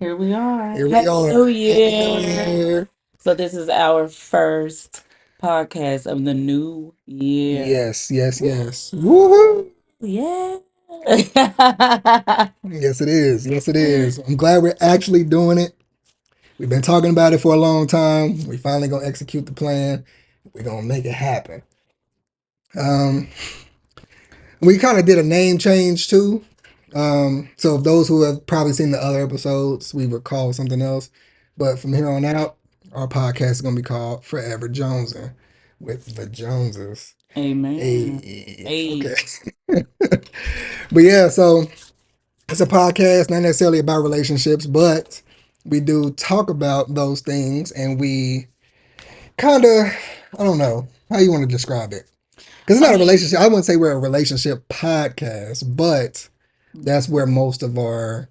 Here we are. Here we Happy New are. Happy New Year. Year. So this is our first podcast of the new year. Yes, yes, yes. Woohoo! Yeah. Yes, it is. Yes, it is. I'm glad we're actually doing it. We've been talking about it for a long time. We finally gonna execute the plan. We're gonna make it happen. Um, we kind of did a name change too. So those who have probably seen the other episodes, we would call something else. But from here on out, our podcast is gonna be called Forever Jonesing with the Joneses. Amen. Hey, okay. Hey. But yeah, so it's a podcast, not necessarily about relationships, but we do talk about those things and we kind of, I don't know how you want to describe it. Because it's I not a mean, relationship. I wouldn't say we're a relationship podcast, but that's where most of our,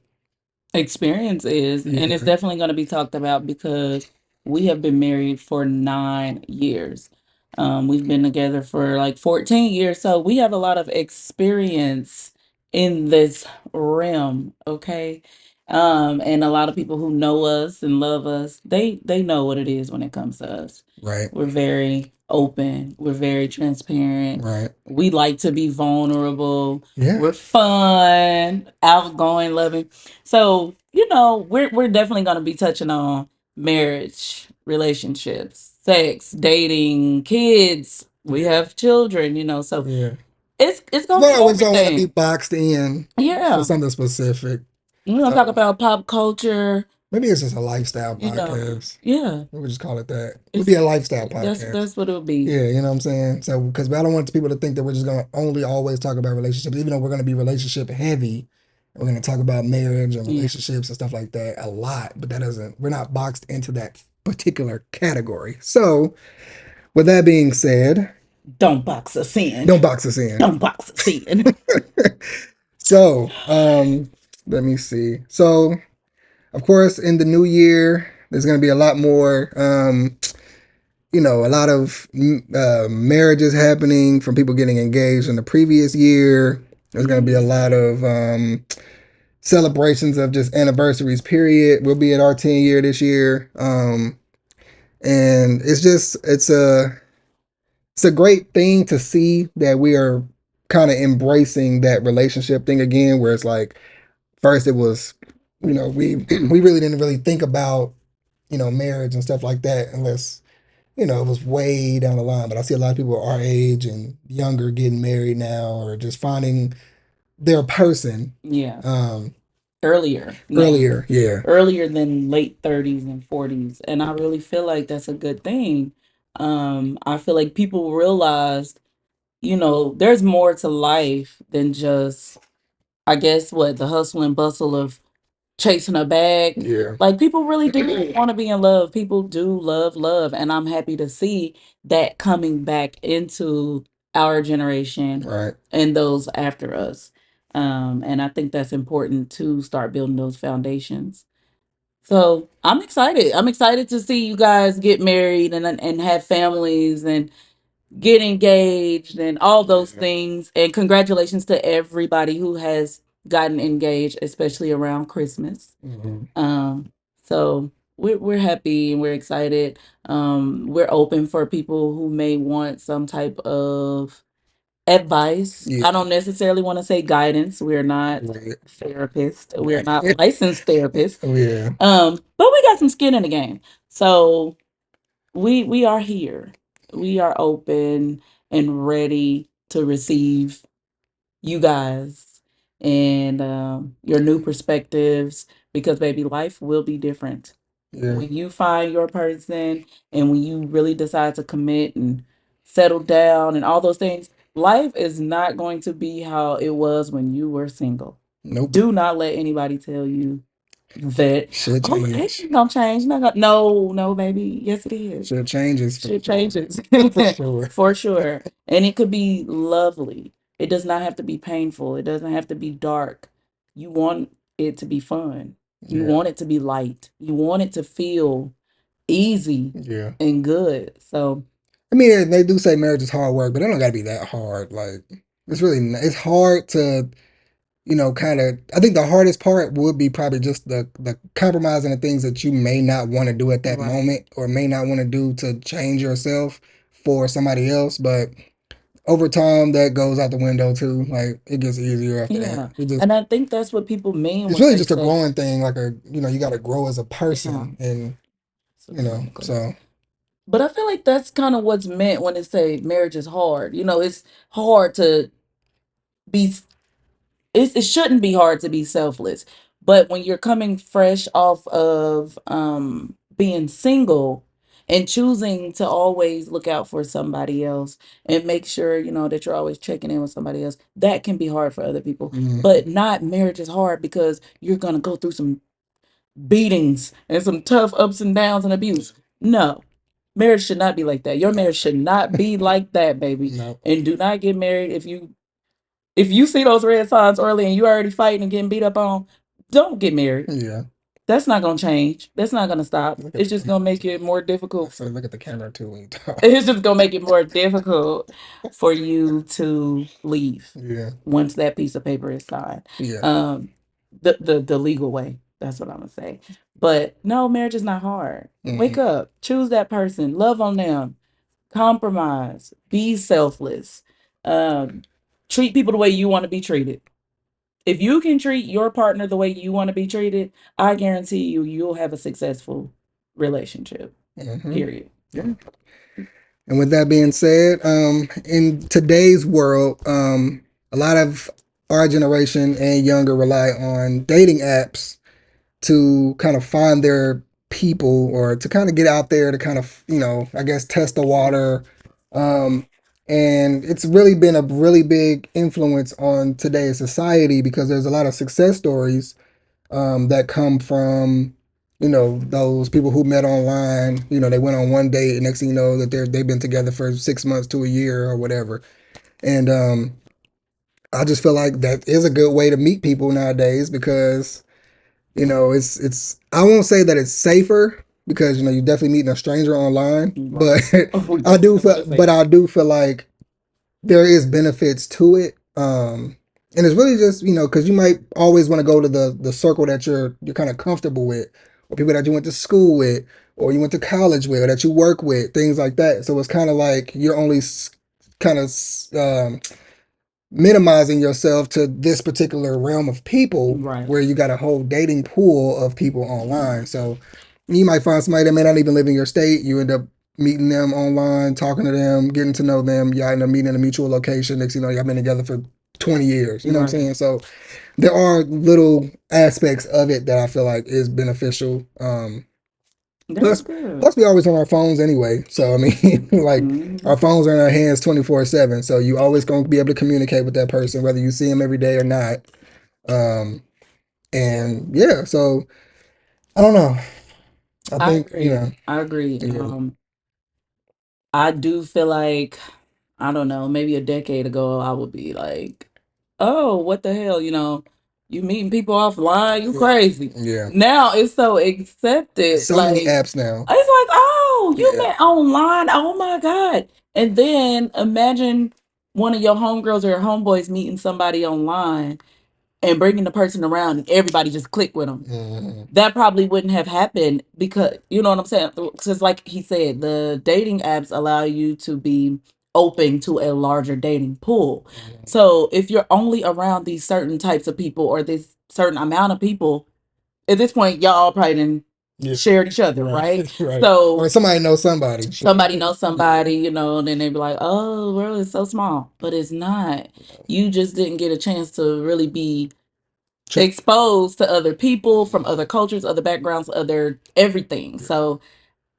experience is, and it's yeah, definitely going to be talked about because we have been married for 9 years. We've been together for like 14 years, so we have a lot of experience in this realm. Okay. And a lot of people who know us and love us, they know what it is when it comes to us. right, We're very open, we're very transparent, right. we like to be vulnerable, Yeah, we're fun, outgoing, loving. So, we're definitely gonna be touching on marriage, relationships, sex, dating, kids. We yeah, have children, so yeah. it's gonna But be I always don't want to be everything. boxed in for Yeah. something specific. We're gonna talk So about pop culture, maybe it's just a lifestyle you know. podcast. Yeah. We would just call it that. It would be It's a lifestyle that's podcast. that's what it'll be. Yeah, you know what I'm saying? So, because I don't want people to think that we're just going to only always talk about relationships, even though we're going to be relationship heavy. We're going to talk about marriage and Yeah. relationships and stuff like that a lot, but that doesn't, we're not boxed into that particular category. So, with that being said, Don't box us in. don't box us in. Don't box us in. So, let me see. So, of course, in the new year, there's going to be a lot more a lot of marriages happening from people getting engaged in the previous year. There's going to be a lot of celebrations of just anniversaries, period. We'll be at our 10 year this year. And it's a great thing to see that we are kind of embracing that relationship thing again, where it's like, first it was, we really didn't really think about, marriage and stuff like that unless it was way down the line. But I see a lot of people our age and younger getting married now or just finding their person Yeah. um, Earlier now. earlier. Yeah. Earlier than late 30s and 40s. And I really feel like that's a good thing. I feel like people realized, there's more to life than just, I guess, what the hustle and bustle of chasing a bag. Yeah. Like people really do want to be in love. People do love love, and I'm happy to see that coming back into our generation Right. and those after us. And I think that's important to start building those foundations. So I'm excited. I'm excited to see you guys get married and have families and get engaged and all those Yeah. things. And congratulations to everybody who has gotten engaged, especially around Christmas. Hmm. Um, so we're happy and we're excited. We're open for people who may want some type of advice. Yeah. I don't necessarily want to say guidance. We're not Right. therapists. We're not licensed therapists. Oh yeah. But we got some skin in the game. So we are here. We are open and ready to receive you guys and your new perspectives because baby life will be different Yeah. when you find your person and when you really decide to commit and settle down and all those things. Life is not going to be how it was when you were single. Nope. Do not let anybody tell you that, Should oh, change. everything's gonna change. No, no, baby. Yes, it is. Should changes for Shit sure. changes For sure. for sure. And it could be lovely. It does not have to be painful. It doesn't have to be dark. You want it to be fun. You Yeah. want it to be light. You want it to feel easy Yeah. and good. So, I mean, they do say marriage is hard work, but it don't got to be that hard. Like, it's really, it's hard to kind of, I think the hardest part would be probably just the compromising the things that you may not want to do at that Right. moment or may not want to do to change yourself for somebody else. But over time, that goes out the window too. Like it gets easier after that. Yeah. And I think that's what people mean It's when really they just a say, growing thing. Like you got to grow as a yeah, person, and exactly. so But I feel like that's kind of what's meant when they say marriage is hard. It's hard to be it shouldn't be hard to be selfless. But when you're coming fresh off of being single and choosing to always look out for somebody else and make sure, that you're always checking in with somebody else, that can be hard for other people. mm, But not marriage is hard because you're gonna go through some beatings and some tough ups and downs and abuse. No. Marriage should not be like that. Your marriage should not be like that, baby. no, And do not get married if you see those red signs early and you already fighting and getting beat up on, don't get married. yeah. That's not gonna change. That's not gonna stop. Look at It's the just camera. gonna make it more I difficult said, look at the camera too when you talk. it's just gonna make it more difficult for you to leave Yeah, once that piece of paper is signed. yeah. Um the legal way. That's what I'm gonna say. But no, marriage is not hard. Wake Hmm. up, choose that person, love on them, compromise, be selfless, um, treat people the way you want to be treated. If you can treat your partner the way you want to be treated, I guarantee you'll have a successful relationship. Hmm. Period. Yeah. And with that being said, in today's world, a lot of our generation and younger rely on dating apps to kind of find their people or to kind of get out there to kind of, I guess test the water. Um, and it's really been a really big influence on today's society because there's a lot of success stories that come from those people who met online. They went on one date, and next thing you know that they've been together for 6 months to a year or whatever. And I just feel like that is a good way to meet people nowadays because it's I won't say that it's safer because you're definitely meeting a stranger online, but Right. Oh, yeah. I want to say I do feel like there is benefits to it. And it's really just because you might always want to go to the circle that you're kind of comfortable with, or people that you went to school with, or you went to college with, or that you work with, things like that. So it's kind of like you're only kind of minimizing yourself to this particular realm of people right. where you got a whole dating pool of people online. So you might find somebody that may not even live in your state. You end up meeting them online, talking to them, getting to know them. Y'all end up meeting in a mutual location. Next thing you know, y'all been together for 20 years. You know what I'm Right. saying? So there are little aspects of it that I feel like is beneficial. That's Plus, good. plus we always on our phones anyway. So I mean, like Hmm. our phones are in our hands 24/7. So you always going to be able to communicate with that person whether you see them every day or not. Um, and yeah, so I don't know. I I think agree. I agree. yeah, I do feel like, I don't know, maybe a decade ago, I would be like, oh, what the hell? You meeting people offline, you yeah, crazy. yeah. Now it's so accepted. So many Like, apps now. it's like, oh, you Yeah, met online. Oh my God. And then imagine one of your homegirls or your homeboys meeting somebody online and bringing the person around and everybody just click with them. hmm, That probably wouldn't have happened because you know what I'm saying. Because like he said, the dating apps allow you to be open to a larger dating pool. So if you're only around these certain types of people or this certain amount of people, at this point, y'all probably didn't yeah, shared each other, right? right, right. Or So somebody knows somebody. Shit. somebody knows Yeah, somebody, then they be like, "Oh, the world is so small," but it's not. You just didn't get a chance to really be Check. exposed to other people from other cultures, other backgrounds, other everything. Yeah. So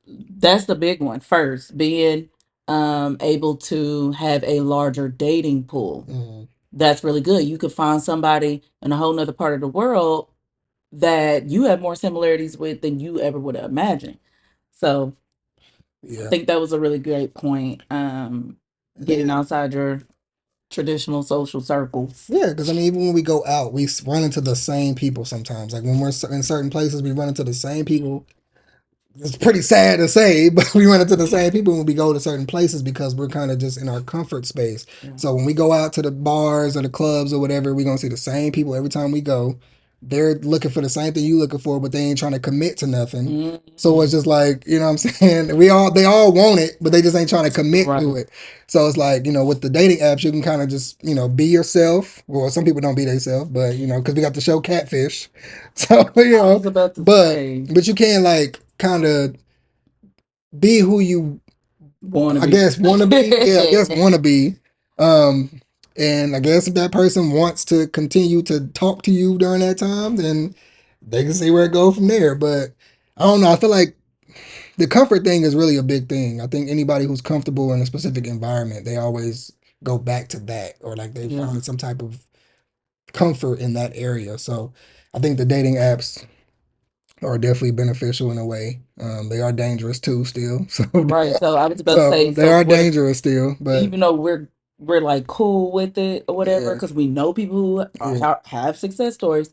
that's the big one first, being able to have a larger dating pool. Mm, That's really good. You could find somebody in a whole nother part of the world that you have more similarities with than you ever would have imagined. So I yeah. think that was a really great point. Getting outside your traditional social circles. Yeah, because I mean, even when we go out, run into the same people sometimes. Like when we're in certain places, we run into the same people it's pretty sad to say, but we run into the same people when we go to certain places because we're kind of just in our comfort space. Yeah. So when we go out to the bars or the clubs or whatever, we're gonna see the same people every time we go. They're looking for the same thing you looking for, but they ain't trying to commit to nothing. So it's Mhm. just like, you know what I'm saying? They all want it, but they just ain't trying to commit Right. to it. So it's like, with the dating apps, you can kind of just, be yourself. Well, some people don't be themselves, but because we got the show Catfish. So, I was about to but say, but you can like kind of be who you, wanna I be. guess, want to be. Yeah, I guess want to be. Um, and I guess if that person wants to continue to talk to you during that time, then they can see where it goes from there. But I don't know. I feel like the comfort thing is really a big thing. I think anybody who's comfortable in a specific environment, they always go back to that, or like they Yeah. find some type of comfort in that area. So I think the dating apps are definitely beneficial in a way. They are dangerous too, still. So, Right. So I was about to so say, they so are what? dangerous still. But Even though we're like cool with it or whatever, yeah, because we know people who yeah, have success stories.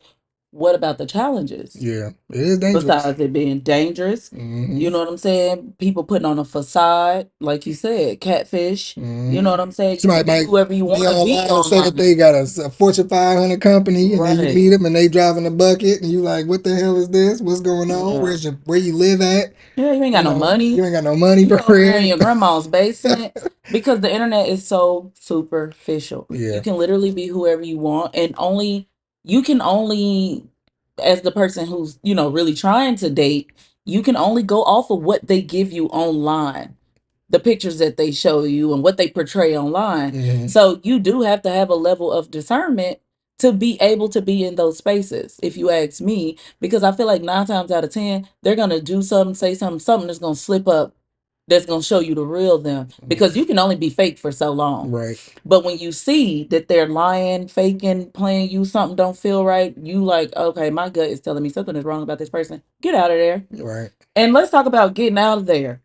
What about the challenges? yeah, it is dangerous. Besides it being dangerous, you Hmm. know what I'm saying? People putting on a facade, like you said, catfish. You know Hmm. what I'm saying? You Somebody can be might whoever you be want to be online and say that online. they got a Fortune 500 company, and then you Right. meet them and they driving a bucket, and you like, what the hell is this? What's going on? Yeah. Where you live at? Yeah, you ain't got You no know, money. you ain't got no money You for over there in rent. your grandma's basement because the internet is so superficial. You Yeah. can literally be whoever you want, and you can only, as the person who's really trying to date, you can only go off of what they give you online, the pictures that they show you and what they portray online. Hmm. So you do have to have a level of discernment to be able to be in those spaces, if you ask me, because I feel like 9 times out of 10, they're gonna do something, say something that's gonna slip up, that's gonna show you the real them. Because you can only be fake for so long. Right. But when you see that they're lying, faking, playing you, something don't feel right, you like, okay, my gut is telling me something is wrong about this person. Get out of there. Right. And let's talk about getting out of there.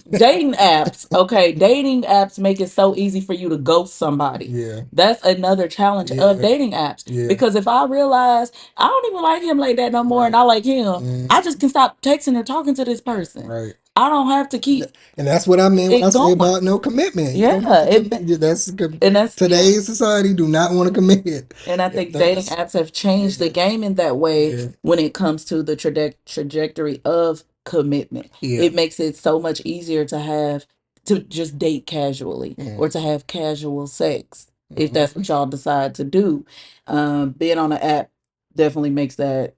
Dating apps. Okay, dating apps make it so easy for you to ghost somebody. Yeah. That's another challenge of Yeah. dating apps. Yeah. Because if I realize I don't even like him like that no more and Right. I like him, I just Mm, can stop texting or talking to this person. right. I don't have to keep And that's what I mean when I it say going. about no commitment. You don't have Yeah, to commit. Yeah, that's and that's yeah. today's society do not want to commit. And I If think dating that's apps have changed the yeah, game in that way yeah, when it comes to the trajectory of commitment. yeah, It makes it so much easier to just date casually mm, or to have casual sex if that's mhm. what y'all decide to do. Being on an app definitely makes that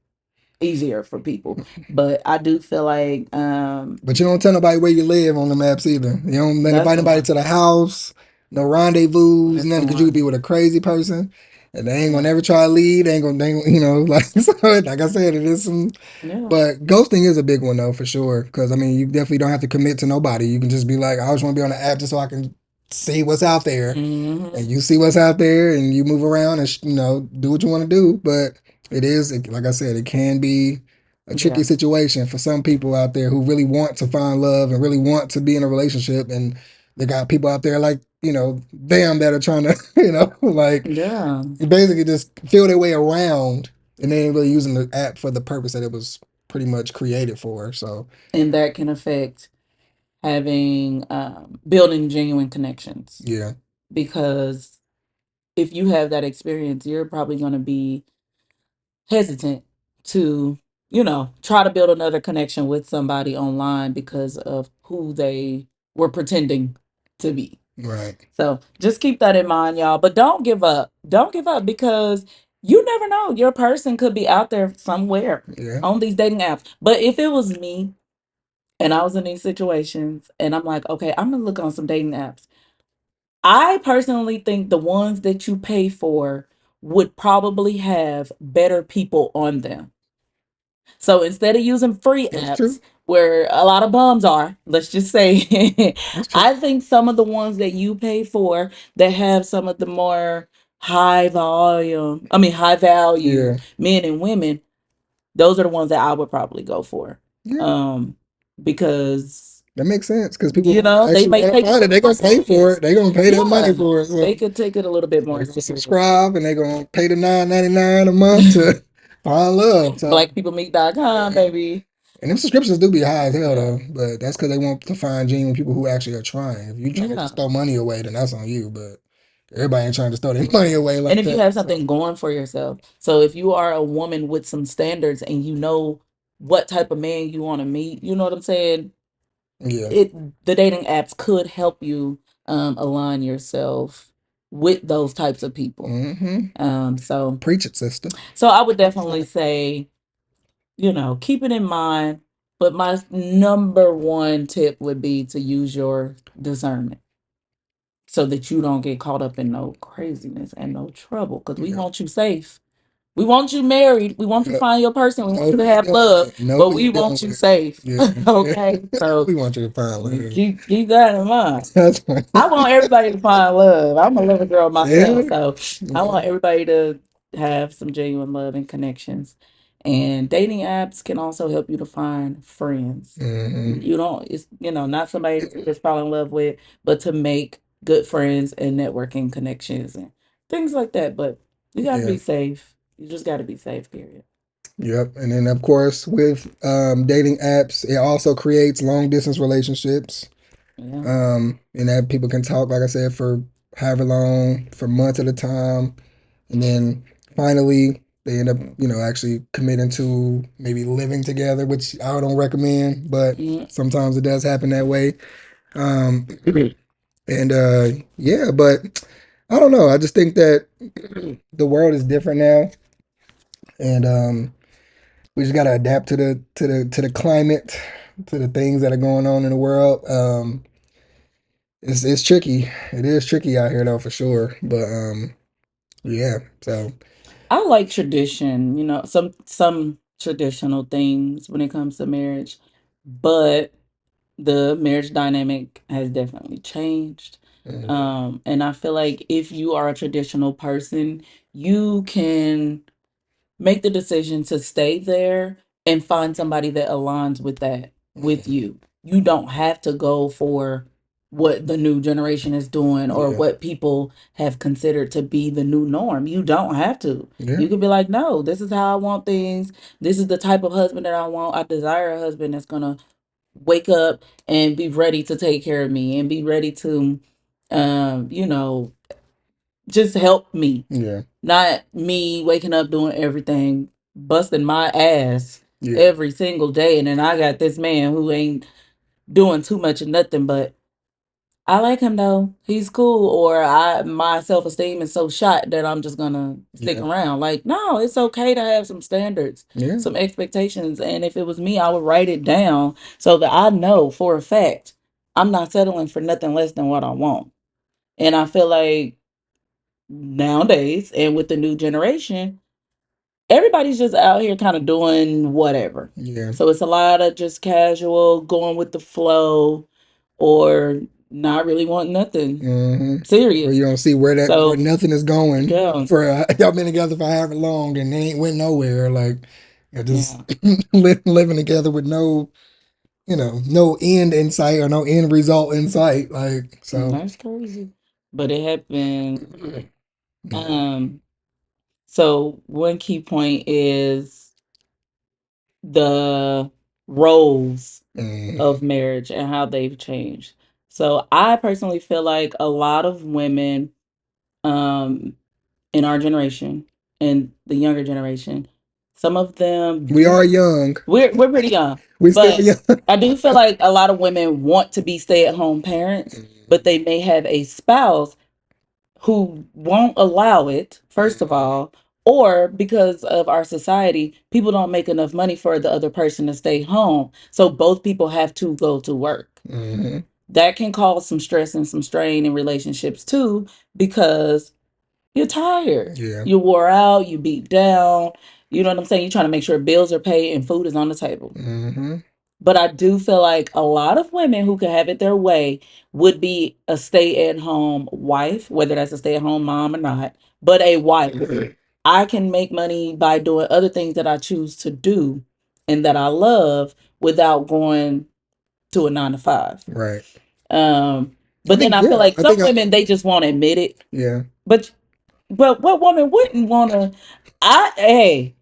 easier for people. But I do feel like But you don't tell nobody where you live on the maps either. You don't that's invite the nobody one. to the house, no rendezvous, That's the nothing, because you could one. be with a crazy person, and they ain't gonna Yeah. never try to leave. Like so. Like I said, it is some. Yeah. But ghosting is a big one though, for sure. Because I mean, you definitely don't have to commit to nobody. You can just be like, I just want to be on the app just so I can see what's out there, Hmm. and you see what's out there, and you move around and do what you want to do. But like I said, it can be a tricky Yeah. situation for some people out there who really want to find love and really want to be in a relationship, and they got people out there like them that are trying to like Yeah. basically just feel their way around, and they ain't really using the app for the purpose that it was pretty much created for. So And that can affect having building genuine connections, yeah, because if you have that experience, you're probably going to be hesitant to try to build another connection with somebody online because of who they were pretending to be. right, So just keep that in mind, y'all, but don't give up because you never know, your person could be out there somewhere yeah, on these dating apps. But if it was me and I was in these situations and I'm like, okay, I'm gonna look on some dating apps, I personally think the ones that you pay for would probably have better people on them. So instead of using free that's true. apps where a lot of bums are, let's just say, That's true. I think some of the ones that you pay for that have some of the more high value Yeah, men and women, those are the ones that I would probably go for. yeah. Um, because That makes sense because people they actually might want to take it a find it. little They're more gonna pay for serious. it. They're gonna pay their money Yeah, for it. they So could take it a little bit more they're gonna serious. subscribe and they're gonna pay the $9.99 a month to find love. So Blackpeoplemeet.com, yeah, baby. And them subscriptions do be high as hell Yeah. though, but that's because they want to find genuine people who actually are trying. If you trying to Yeah. just throw money away, then that's on you. But everybody ain't trying to throw their money away And like if you that. have So something going for yourself, so if you are a woman with some standards and you know what type of man you want to meet, you know what I'm saying? yeah. It the dating apps could help you align yourself with those types of people. Mm-hmm. Um, so Preach it, sister. so I would definitely say, keep it in mind. But my number one tip would be to use your discernment so that you don't get caught up in no craziness and no trouble. Because we Yeah. want you safe. We want you married. We want you to Yeah. find your person. We want No, you to we have don't. love, No, but we we want don't. you safe. Yeah. Okay, so We want you to find love. keep that in mind. That's fine. I want everybody to find love. I'm a lover girl myself, Yeah. so I Yeah. want everybody to have some genuine love and connections. And dating apps can also help you to find friends. Mm-hmm. You don't, it's not somebody to just fall in love with, but to make good friends and networking connections and things like that. But you got to Yeah. be safe. You just got to be safe. Period. Yep. And then of course with dating apps, it also creates long distance relationships. Yeah. And that people can talk, like I said, for however long, for months at a time, and then finally they end up, actually committing to maybe living together, which I don't recommend, but Mm. sometimes it does happen that way. Um, and yeah, but I don't know. I just think that the world is different now, and we just gotta adapt to the climate, to the things that are going on in the world. It's tricky. It is tricky out here though for sure. But yeah. So I like tradition, some traditional things when it comes to marriage, but the marriage dynamic has definitely changed. mm, And I feel like if you are a traditional person, you can make the decision to stay there and find somebody that aligns with that with mm, you. You don't have to go for what the new generation is doing or yeah, what people have considered to be the new norm. You don't have to. yeah, You could be like, no, this is how I want things. This is the type of husband that I want. I desire a husband that's going to wake up and be ready to take care of me and be ready to, um, you know, just help me, yeah, not me waking up doing everything, busting my ass yeah, every single day. And then I got this man who ain't doing too much of nothing, but I like him though. He's cool. Or my self esteem is so shot that I'm just gonna stick yeah, around. Like, no, it's okay to have some standards, yeah, some expectations. And if it was me, I would write it down so that I know for a fact I'm not settling for nothing less than what I want. And I feel like nowadays and with the new generation, everybody's just out here kind of doing whatever. yeah. So it's a lot of just casual, going with the flow, or not really wanting nothing Mm-hmm. Or serious. you don't see where So nothing is going yeah, for y'all been together for however long and they ain't went nowhere. Like you're just yeah, living together with no end in sight or no end result in sight. Like so. that's crazy. But it happened. Yeah. Um, so one key point is the roles Mm-hmm. of marriage and how they've changed. So I personally feel like a lot of women um in our generation and the younger generation, some of them We do are young. we're pretty young, We still but young. I do feel like a lot of women want to be stay-at-home parents, but they may have a spouse who won't allow it, first of all, or because of our society, people don't make enough money for the other person to stay home. So both people have to go to work. Mm-hmm. That can cause some stress and some strain in relationships too, because you're tired. Yeah. You wore out, you beat down. You know what I'm saying? You're trying to make sure bills are paid and food is on the table. Mm-hmm. But I do feel like a lot of women who could have it their way would be a stay at home wife, whether that's a stay at home mom or not, but a wife. I can make money by doing other things that I choose to do and that I love without going to a 9 to 5. Right. Um, I but then think I feel yeah. like I some think women they just won't admit it. yeah. But what woman wouldn't want to? I'm a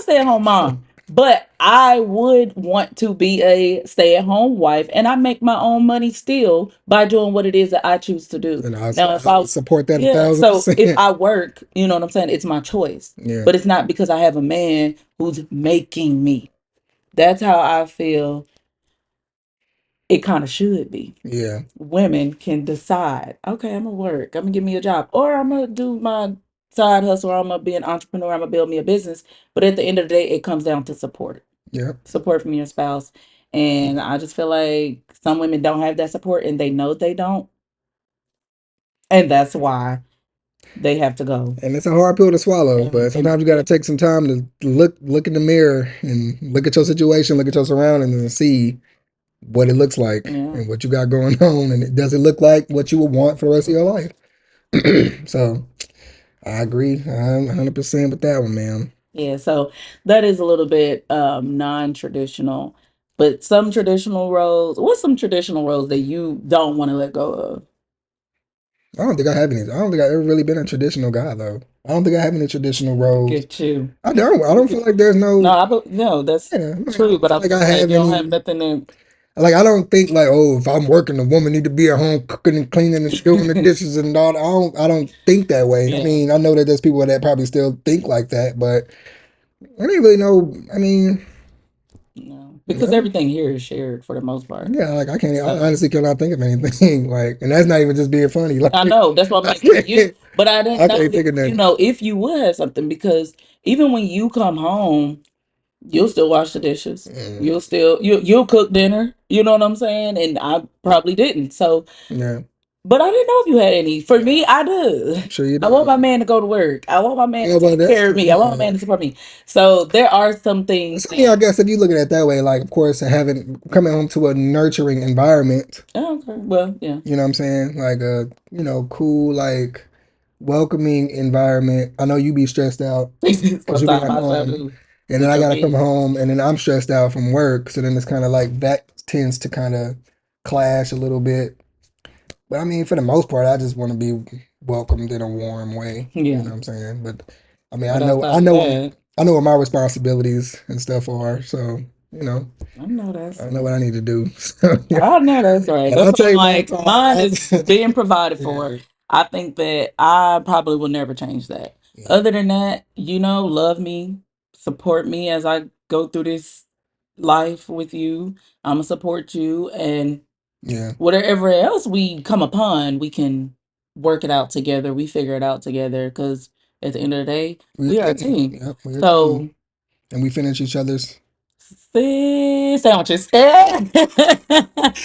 stay at home mom. But I would want to be a stay-at-home wife, and I make my own money still by doing what it is that I choose to do. And Now, if I I, support that a yeah, thousand so if percent. I work, you know what I'm saying? It's my choice, Yeah, but it's not because I have a man who's making me. That's how I feel it kind of should be. yeah, Women can decide, okay, I'm gonna work, I'm gonna give me a job, or I'm gonna do my side hustle, or I'm gonna be an entrepreneur, I'm gonna build me a business. But at the end of the day, it comes down to yeah. support from your spouse. And I just feel like some women don't have that support and they know they don't. And that's why they have to go. And it's a hard pill to swallow, but And sometimes you got to take some time to look in the mirror and look at your situation, look at your surroundings, and see what it looks like yeah, and what you got going on, and does it look like what you would want for the rest of your life? So I agree, I'm 100% with that one, man. yeah. So that is a little bit non-traditional. But some traditional roles, what's some traditional roles that you don't want to let go of? I don't think I have any. I don't think I've ever really been a traditional guy though. I don't think I have any traditional Look roles. at you. I don't. I don't Look feel at like there's no, no. no, that's Yeah, I true. don't But feel I was like gonna I say if have you don't have any. nothing to Like I don't think like, oh, if I'm working, the woman need to be at home cooking and cleaning and doing the dishes and all. I don't think that way. I yeah, mean, I know that there's people that probably still think like that, but I didn't really know. I mean, no. Because well, everything here is shared for the most part. yeah, like I can't. I So honestly cannot think of anything. Like, and that's not even just being funny. Like, I know that's why I'm I like for you, can't. but I didn't I know can't that, think of you nothing. know, if you would have something because even when you come home, you'll still wash the dishes. Mm, You'll cook dinner. You know what I'm saying? And I probably didn't. So, yeah, but I didn't know if you had any. For me, I do. I'm sure you I want do. my man to go to work. I want my man to Yeah, but take that's care of me. I want my man to support me. So there are some things so, yeah. I that. guess if you look at it that way, like of course having coming home to a nurturing environment. Oh, okay. Well, yeah. You know what I'm saying? Like a cool like welcoming environment. I know you be stressed out because you be Sometimes at I sure home, do and then with I your gotta come kids. home, and then I'm stressed out from work. So then it's kind of like that tends to kind of clash a little bit. But I mean, for the most part, I just want to be welcomed in a warm way. You Yeah. know what I'm saying? But I mean, But outside of that, I know what my responsibilities and stuff are. So you know, I know that's I know right. what I need to do. So yeah, I know that's right. and That's I'll what tell I'm you my like. time. Mine is being provided for. Yeah, I think that I probably will never change that. yeah, Other than that, love me, support me as I go through this life with you. I'm gonna support you, and yeah. whatever else we come upon, we can work it out together. We figure it out together because at the end of the day, We're a we are a team. team. Yep, we're a team. So, And we finish each other's. sandwiches.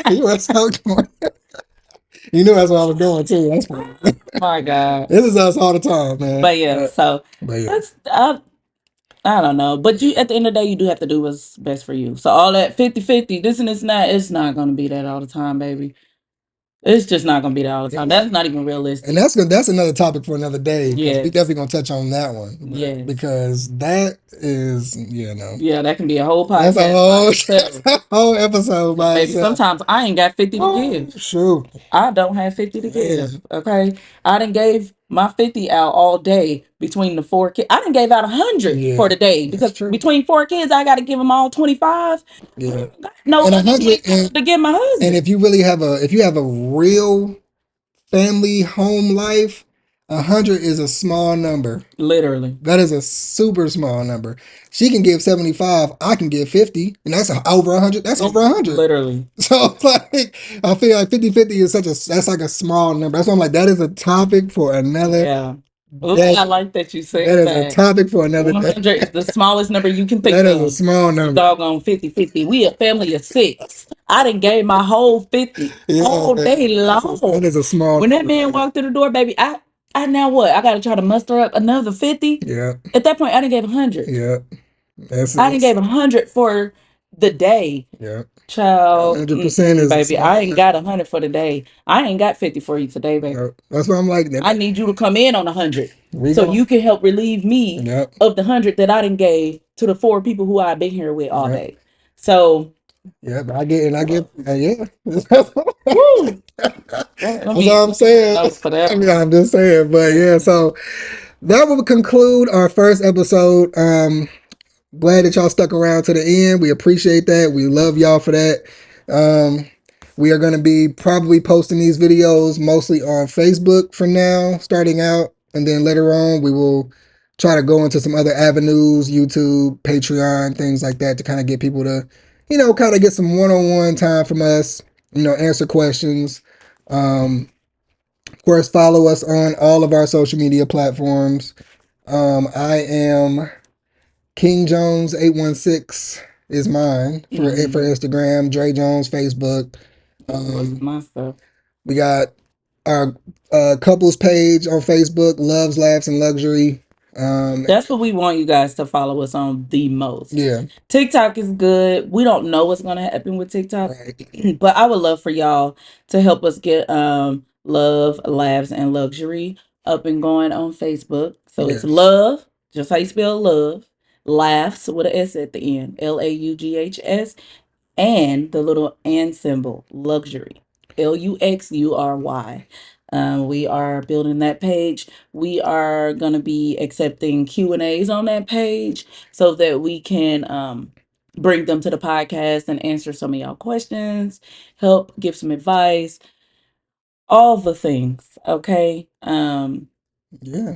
You know that's how it's going. You knew that's what I was doing too. That's funny. My God. This is us all the time, man. But yeah, so But yeah, that's I don't know. But you at the end of the day you do have to do what's best for you. So all that 50-50, this and this and that, it's not gonna be that all the time, baby. It's just not gonna be that all the time. That's not even and realistic. that's another topic for another day because we Yes. definitely gonna touch on that one. But Yes. because that is no, Yeah, that can be a whole that's a podcast by whole itself. that's a whole episode Cause by baby, itself. sometimes I ain't got 50 to Oh give. shoot, I don't have 50 to give. man, Okay. I done gave my 50 out all day between the four kids. I done gave out 100 for yeah, the day that's because true. between four kids, I got to give them all 25. I Yeah, don't got no and a other hundred 25 to give my and husband. if you really have if you have a real family home life, 100 is a small number. Literally. That is a super small number. She can give 75, I can give 50, and that's over 100. That's over 100. Literally. So it's like I feel like 50-50 is that's like a small number. That's why I'm like that is a topic for another Yeah. Ooh, I day. like that you That said is a that. topic for another day. 100 is the smallest number you can think That is a of. small The number. doggone 50-50. We a family of six. I done gave my whole 50 Yeah, all day that long. is a small When that number, man man. walked through the door, baby, I now what? I gotta try to muster up another 50. Yeah, At that point, I done gave 100. yeah. That's I done it's gave 100 for the day. yeah. Child, 100% is a baby, small I ain't got number. 100 for the day. I ain't got 50 for you today, baby. Yep. That's why I'm like I that. need you to come in on 100 We so go. you can help relieve me Yep. of the 100 that I done gave to the four people who I've been here with all Yep. day. So, Yep. I get, yeah. woo. That's all I'm Let me take saying. notes for that I one. mean, I'm just saying, but Yeah. yeah. So that will conclude our first episode. glad that y'all stuck around to the end. We appreciate that. We love y'all for that. Um, we are going to be probably posting these videos mostly on Facebook for now, starting out. And then later on, we will try to go into some other avenues, YouTube, Patreon, things like that, to kind of get people to, kind of get some one on one time from us, answer questions. Of course, follow us on all of our social media platforms. I am King Jones 816 is mine for Mm, Instagram. Dre Jones Facebook. what's Um, my stuff? we got our couples page on Facebook. Loves, laughs, and luxury. And That's what we want you guys to follow us on the most. yeah, TikTok is good. We don't know what's going to happen with TikTok, right. but I would love for y'all to help us get love, laughs, and luxury up and going on Facebook. So it's Yes. love, just how you spell love, laughs with a S at the end, LAUGHS, and the little and symbol, luxury, LUXURY. We are building that page. We are going to be accepting Q&As on that page so that we can bring them to the podcast and answer some of y'all questions, help give some advice, all the things. Okay. Yeah.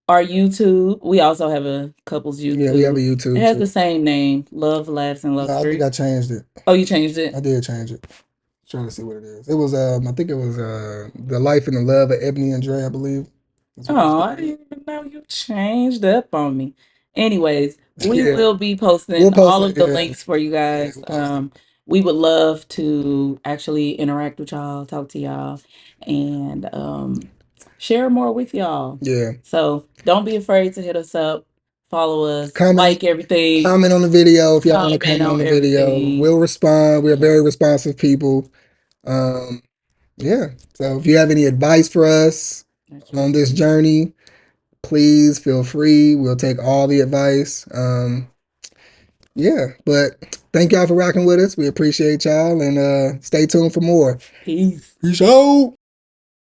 Our YouTube, we also have a couple's Yeah, we have a YouTube. It YouTube has too. the same name, Love, Laughs, and No, I think Luxury. I changed it. Oh, you changed it? I did change it. Trying to see what it is. It was I think it was The Life and the Love of Ebony and Dre, I believe. That's what it's Oh, I called. didn't even know you changed up on me. Anyways, we Yeah. will be We'll posting post all it. of the Yeah. links for you Yeah, guys. we'll post it. We would love to actually interact with y'all, talk to y'all, and share more with y'all. Yeah. So don't be afraid to hit us up, follow us, Comment like everything, comment on the video if y'all want to comment comment on on the video. everything. We'll respond. We are very responsive people. Um, yeah. So if you have any advice for us That's on right. this journey, please feel free. We'll take all the advice. Yeah. But thank y'all for rocking with us. We appreciate y'all and stay tuned for more. Peace. Peace out.